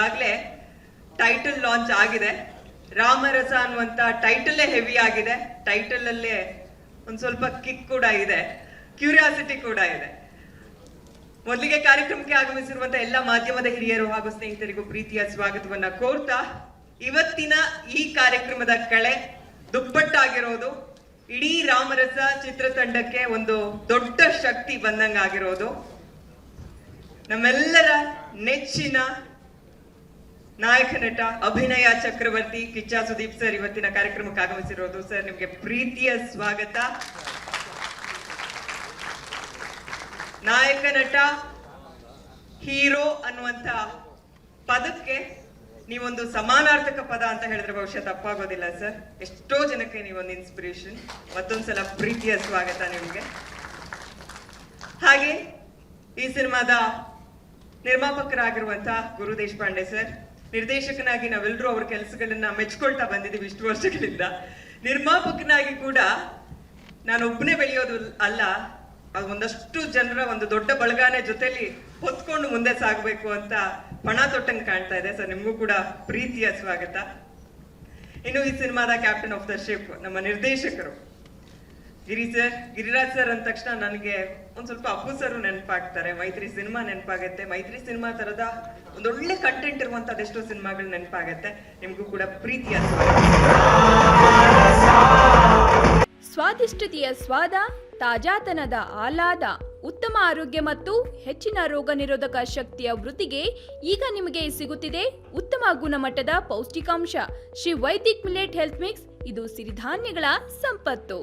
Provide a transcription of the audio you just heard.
ಆಗ್ಲೇ title launch ಆಗಿದೆ. ರಾಮರಸ ಅನ್ನುವಂತ ಟೈಟಲ್ ಹೆವಿ ಆಗಿದೆ. ಟೈಟಲ್ ಅಲ್ಲೇ ಒಂದ್ ಸ್ವಲ್ಪ ಕಿಕ್ ಕೂಡ ಇದೆ, ಕ್ಯೂರಿಯಾಸಿಟಿ ಕೂಡ ಇದೆ. ಮೊದಲಿಗೆ ಕಾರ್ಯಕ್ರಮಕ್ಕೆ ಆಗಮಿಸಿರುವಂತ ಎಲ್ಲ ಮಾಧ್ಯಮದ ಹಿರಿಯರು ಹಾಗೂ ಸ್ನೇಹಿತರಿಗೂ ಪ್ರೀತಿಯ ಸ್ವಾಗತವನ್ನ ಕೋರ್ತಾ, ಇವತ್ತಿನ ಈ ಕಾರ್ಯಕ್ರಮದ ಕಳೆ ದುಪ್ಪಟ್ಟಾಗಿರೋದು ಇಡೀ ರಾಮರಸ ಚಿತ್ರತಂಡಕ್ಕೆ ಒಂದು ದೊಡ್ಡ ಶಕ್ತಿ ಬಂದಂಗಾಗಿರೋದು ನಮ್ಮೆಲ್ಲರ ನೆಚ್ಚಿನ ನಾಯಕ ನಟ ಅಭಿನಯ ಚಕ್ರವರ್ತಿ ಕಿಚ್ಚ ಸುದೀಪ್ ಸರ್ ಇವತ್ತಿನ ಕಾರ್ಯಕ್ರಮಕ್ಕೆ ಆಗಮಿಸಿರೋದು. ಸರ್, ನಿಮ್ಗೆ ಪ್ರೀತಿಯ ಸ್ವಾಗತ. ನಾಯಕ ನಟ ಹೀರೋ ಅನ್ನುವಂತ ಪದಕ್ಕೆ ನೀವೊಂದು ಸಮಾನಾರ್ಥಕ ಪದ ಅಂತ ಹೇಳಿದ್ರೆ ಬಹುಶಃ ತಪ್ಪಾಗೋದಿಲ್ಲ ಸರ್. ಎಷ್ಟೋ ಜನಕ್ಕೆ ನೀವೊಂದು ಇನ್ಸ್ಪಿರೇಷನ್. ಮತ್ತೊಂದ್ಸಲ ಪ್ರೀತಿಯ ಸ್ವಾಗತ ನಿಮ್ಗೆ. ಹಾಗೆ ಈ ಸಿನಿಮಾದ ನಿರ್ಮಾಪಕರಾಗಿರುವಂತಹ ಗುರು ದೇಶಪಾಂಡೆ ಸರ್, ನಿರ್ದೇಶಕನಾಗಿ ನಾವೆಲ್ಲರೂ ಅವ್ರ ಕೆಲಸಗಳನ್ನ ಮೆಚ್ಕೊಳ್ತಾ ಬಂದಿದ್ದೀವಿ ಇಷ್ಟು ವರ್ಷಗಳಿಂದ. ನಿರ್ಮಾಪಕನಾಗಿ ಕೂಡ ನಾನು ಒಬ್ಬನೇ ಬೆಳೆಯೋದು ಅಲ್ಲ, ಅದು ಒಂದಷ್ಟು ಜನರ ಒಂದು ದೊಡ್ಡ ಬಳಗಾನೆ ಜೊತೆಲಿ ಹೊತ್ಕೊಂಡು ಮುಂದೆ ಸಾಗಬೇಕು ಅಂತ ಪಣ ತೊಟ್ಟಂಗೆ ಕಾಣ್ತಾ ಇದೆ ಸರ್. ನಿಮಗೂ ಕೂಡ ಪ್ರೀತಿಯ ಸ್ವಾಗತ. ಇನ್ನು ಈ ಸಿನಿಮಾದ ಕ್ಯಾಪ್ಟನ್ ಆಫ್ ದ ಶಿಪ್ ನಮ್ಮ ನಿರ್ದೇಶಕರು ಗಿರಿರಾಜ್ ಸರ್ ಅಂದ ತಕ್ಷಣ ನನಗೆ ಒಂದ್ ಸ್ವಲ್ಪ ಅಪ್ಪು ಸರ್ ನೆನಪಾಗ್ತಾರೆ. ಮೈತ್ರಿ ಸಿನಿಮಾ ನೆನಪಾಗತ್ತೆ. ಮೈತ್ರಿ ಸಿನಿಮಾ ತರದ ಒಂದೊಳ್ಳೆ ಕಂಟೆಂಟ್ ಇರುವಂತ ಅದೆಷ್ಟೋ ಸಿನಿಮಾಗಳು ನೆನಪಾಗತ್ತೆ. ನಿಮಗೂ ಕೂಡ ಪ್ರೀತಿಯ ಸ್ವಾದಿಷ್ಟತೆಯ ಸ್ವಾದ, ತಾಜಾತನದ ಆಹ್ಲಾದ, ಉತ್ತಮ ಆರೋಗ್ಯ ಮತ್ತು ಹೆಚ್ಚಿನ ರೋಗ ನಿರೋಧಕ ಶಕ್ತಿಯ ವೃದ್ಧಿಗೆ ಈಗ ನಿಮಗೆ ಸಿಗುತ್ತಿದೆ ಉತ್ತಮ ಗುಣಮಟ್ಟದ ಪೌಷ್ಟಿಕಾಂಶ. Shri Vaidik millet health mix. ಇದು ಸಿರಿಧಾನ್ಯಗಳ ಸಂಪತ್ತು.